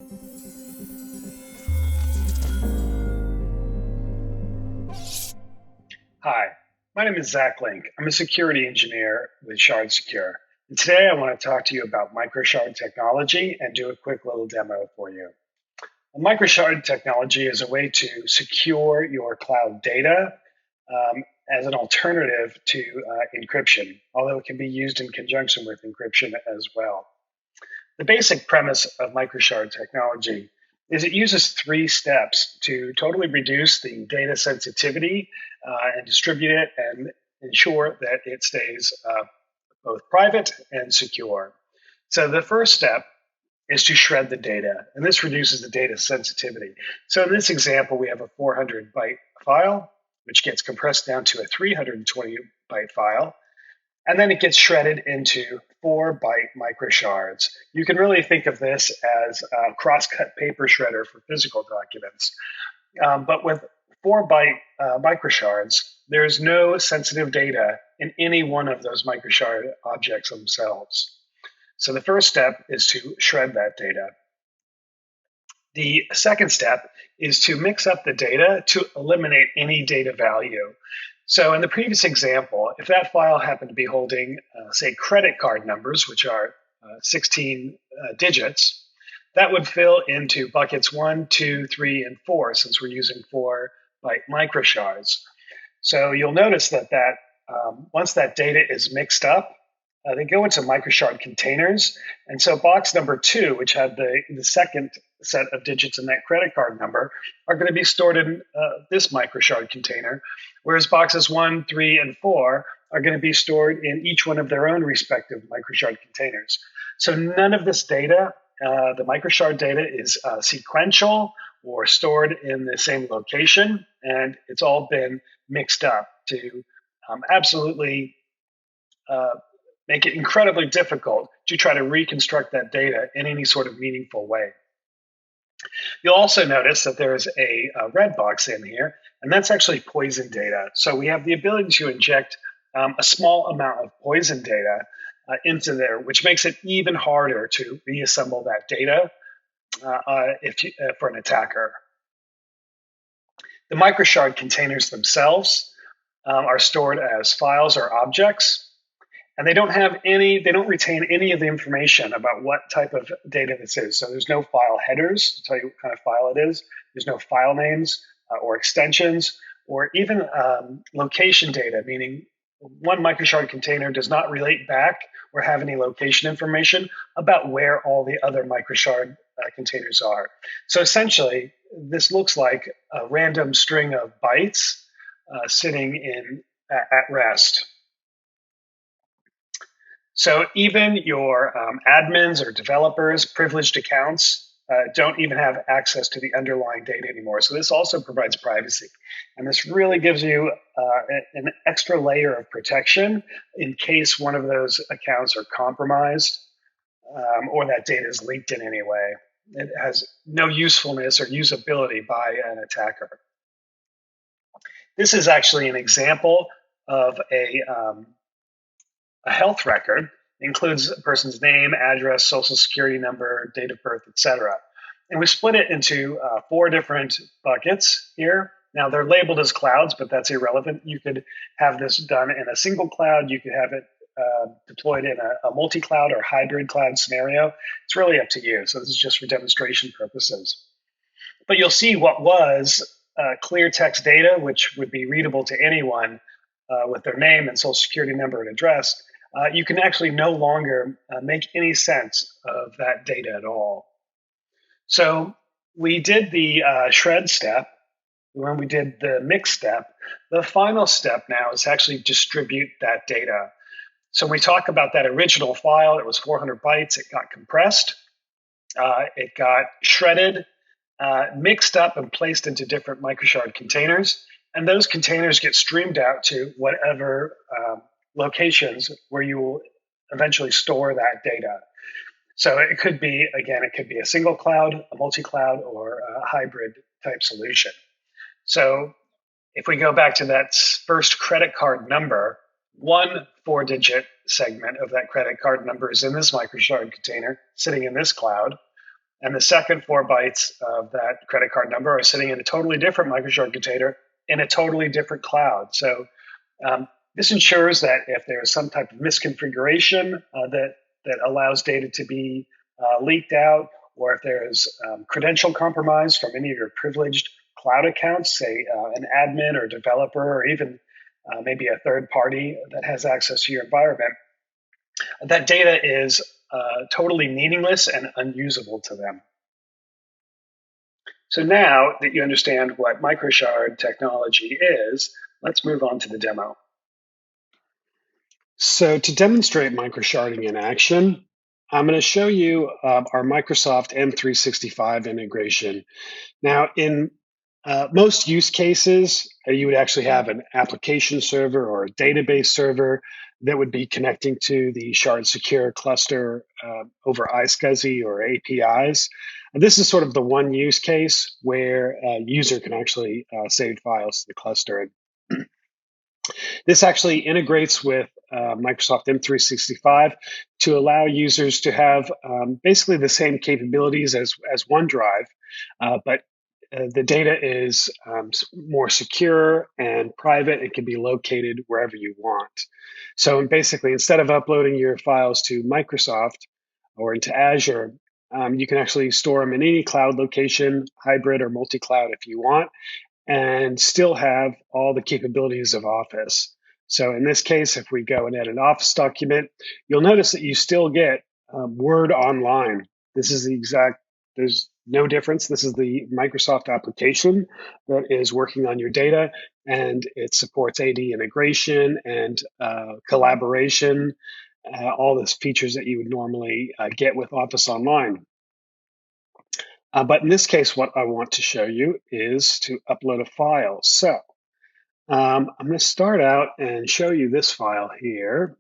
Hi, my name is Zach Link. I'm a security engineer with ShardSecure. And today I want to talk to you about Microshard Technology and do a quick little demo for you. Microshard Technology is a way to secure your cloud data as an alternative to encryption, although it can be used in conjunction with encryption as well. The basic premise of Microshard technology is it uses 3 steps to totally reduce the data sensitivity and distribute it and ensure that it stays both private and secure. So the first step is to shred the data, and this reduces the data sensitivity. So in this example, we have a 400 byte file, which gets compressed down to a 320 byte file, and then it gets shredded into 4-byte microshards. You can really think of this as a cross-cut paper shredder for physical documents. But with 4-byte microshards, there's no sensitive data in any one of those microshard objects themselves. So the first step is to shred that data. The second step is to mix up the data to eliminate any data value. So in the previous example, if that file happened to be holding, say, credit card numbers, which are 16 digits, that would fill into buckets 1, 2, 3, and 4, since we're using 4-byte microshards. So you'll notice that once that data is mixed up, they go into Microshard Containers. And so box number 2, which had the second set of digits in that credit card number, are going to be stored in this Microshard container, whereas boxes 1, 3, and 4 are going to be stored in each one of their own respective Microshard containers. So none of this data, the Microshard data, is sequential or stored in the same location, and it's all been mixed up to absolutely make it incredibly difficult to try to reconstruct that data in any sort of meaningful way. You'll also notice that there is a red box in here, and that's actually poison data. So we have the ability to inject a small amount of poison data into there, which makes it even harder to reassemble that data for an attacker. The Microshard containers themselves are stored as files or objects, and they don't retain any of the information about what type of data this is. So there's no file headers to tell you what kind of file it is. There's no file names or extensions, or even location data, meaning one Microshard container does not relate back or have any location information about where all the other Microshard containers are. So essentially, this looks like a random string of bytes sitting at rest. So even your admins or developers, privileged accounts, don't even have access to the underlying data anymore. So this also provides privacy. And this really gives you an extra layer of protection in case one of those accounts are compromised or that data is leaked in any way. It has no usefulness or usability by an attacker. This is actually an example of a health record. It includes a person's name, address, social security number, date of birth, etc. And we split it into 4 different buckets here. Now they're labeled as clouds, but that's irrelevant. You could have this done in a single cloud. You could have it deployed in a multi-cloud or hybrid cloud scenario. It's really up to you. So this is just for demonstration purposes. But you'll see what was clear text data, which would be readable to anyone with their name and social security number and address. You can actually no longer make any sense of that data at all. So we did the shred step. When we did the mix step, the final step now is actually distribute that data. So we talk about that original file. It was 400 bytes. It got compressed. It got shredded, mixed up, and placed into different Microshard containers. And those containers get streamed out to whatever locations where you will eventually store that data. So it could be, again, it could be a single cloud, a multi-cloud, or a hybrid type solution. So if we go back to that first credit card number, one 4-digit segment of that credit card number is in this Microshard container sitting in this cloud. And the second 4 bytes of that credit card number are sitting in a totally different Microshard container in a totally different cloud. So um, this ensures that if there's some type of misconfiguration that allows data to be leaked out, or if there's credential compromise from any of your privileged cloud accounts, say an admin or developer, or even maybe a third party that has access to your environment, that data is totally meaningless and unusable to them. So now that you understand what Microshard technology is, let's move on to the demo. So to demonstrate microsharding in action, I'm going to show you our Microsoft M365 integration. Now, in most use cases, you would actually have an application server or a database server that would be connecting to the ShardSecure cluster over iSCSI or APIs. And this is sort of the one use case where a user can actually save files to the cluster. This actually integrates with Microsoft M365 to allow users to have basically the same capabilities as OneDrive, but the data is more secure and private and can be located wherever you want. So basically, instead of uploading your files to Microsoft or into Azure, you can actually store them in any cloud location, hybrid or multi-cloud if you want, and still have all the capabilities of Office. So in this case, if we go and edit an Office document, you'll notice that you still get Word Online. This is the exact, there's no difference. This is the Microsoft application that is working on your data, and it supports AD integration and collaboration, all the features that you would normally get with Office Online. But in this case, what I want to show you is to upload a file. So I'm going to start out and show you this file here,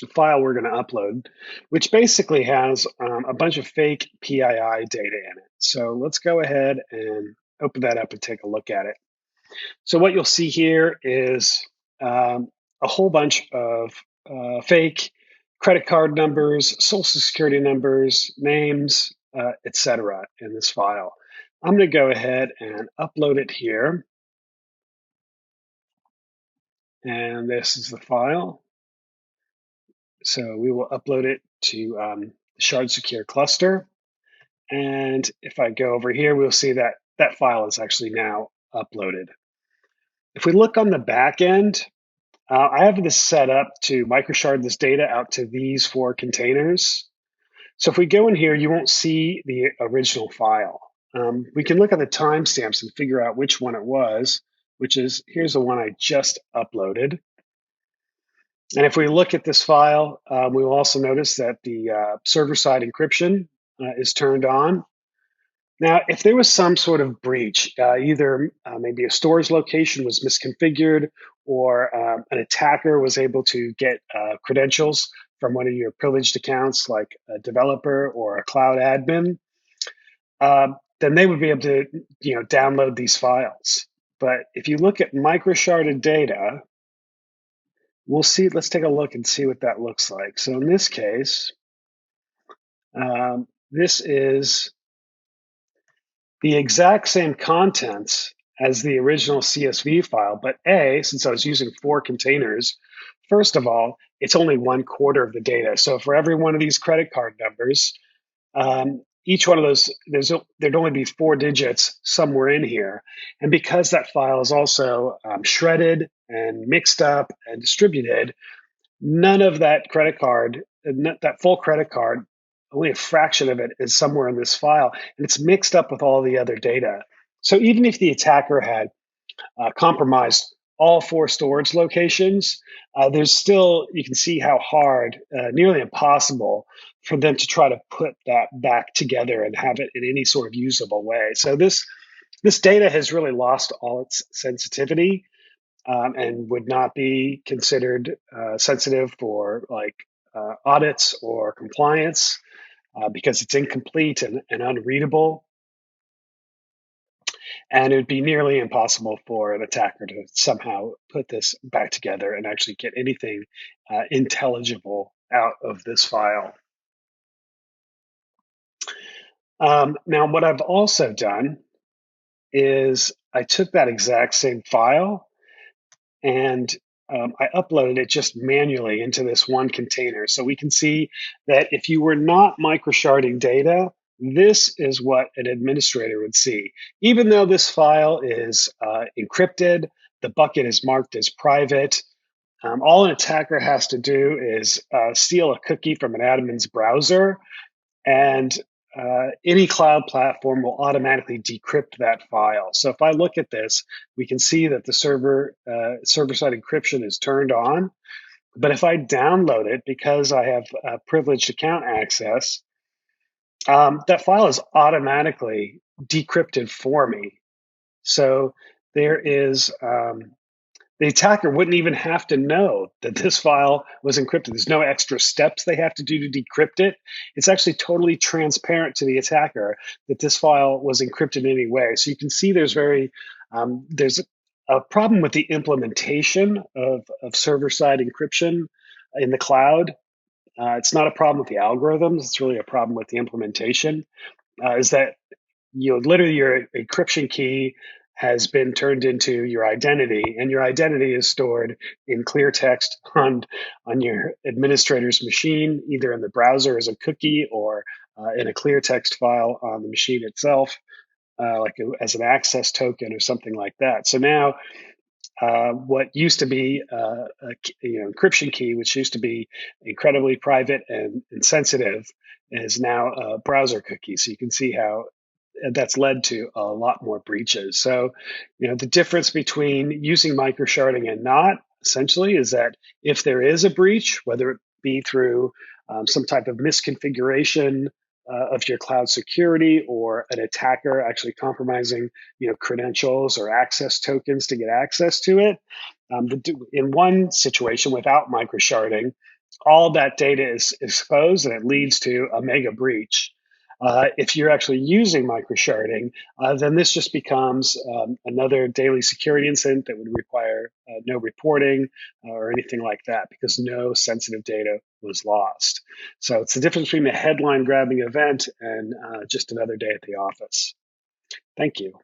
the file we're going to upload, which basically has a bunch of fake PII data in it. So let's go ahead and open that up and take a look at it. So what you'll see here is a whole bunch of fake credit card numbers, social security numbers, names, etc. in this file. I'm going to go ahead and upload it here. And this is the file. So we will upload it to the ShardSecure cluster. And if I go over here, we'll see that that file is actually now uploaded. If we look on the back end, I have this set up to microshard this data out to these 4 containers. So if we go in here, you won't see the original file. We can look at the timestamps and figure out which one it was, which is, here's the one I just uploaded. And if we look at this file, we will also notice that the server-side encryption is turned on. Now, if there was some sort of breach, either maybe a storage location was misconfigured, or an attacker was able to get credentials from one of your privileged accounts, like a developer or a cloud admin, then they would be able to, download these files. But if you look at microsharded data, we'll see. Let's take a look and see what that looks like. So in this case, this is the exact same contents as the original CSV file, but since I was using 4 containers, first of all, it's only 1/4 of the data. So for every one of these credit card numbers, each one of those, there'd only be 4 digits somewhere in here. And because that file is also shredded and mixed up and distributed, none of that credit card, that full credit card, only a fraction of it is somewhere in this file, and it's mixed up with all the other data. So even if the attacker had compromised all 4 storage locations, there's still, you can see how hard, nearly impossible, for them to try to put that back together and have it in any sort of usable way. So this data has really lost all its sensitivity. And would not be considered sensitive for like audits or compliance because it's incomplete and unreadable. And it would be nearly impossible for an attacker to somehow put this back together and actually get anything intelligible out of this file. Now, what I've also done is I took that exact same file and I uploaded it just manually into this one container. So we can see that if you were not microsharding data, this is what an administrator would see. Even though this file is encrypted, the bucket is marked as private. All an attacker has to do is steal a cookie from an admin's browser, and any cloud platform will automatically decrypt that file. So if I look at this, we can see that the server-side encryption is turned on. But if I download it, because I have privileged account access, that file is automatically decrypted for me. So there is the attacker wouldn't even have to know that this file was encrypted. There's no extra steps they have to do to decrypt it. It's actually totally transparent to the attacker that this file was encrypted anyway. So you can see there's a problem with the implementation of server-side encryption in the cloud. It's not a problem with the algorithms. It's really a problem with the implementation. Is that literally your encryption key has been turned into your identity, and your identity is stored in clear text on your administrator's machine, either in the browser as a cookie or in a clear text file on the machine itself, as an access token or something like that. So now what used to be encryption key, which used to be incredibly private and sensitive, is now a browser cookie. So you can see how that's led to a lot more breaches. So, the difference between using microsharding and not, essentially, is that if there is a breach, whether it be through some type of misconfiguration of your cloud security, or an attacker actually compromising, credentials or access tokens to get access to it, in one situation without microsharding, all that data is exposed and it leads to a mega breach. If you're actually using microsharding, then this just becomes another daily security incident that would require no reporting or anything like that, because no sensitive data was lost. So it's the difference between a headline grabbing event and just another day at the office. Thank you.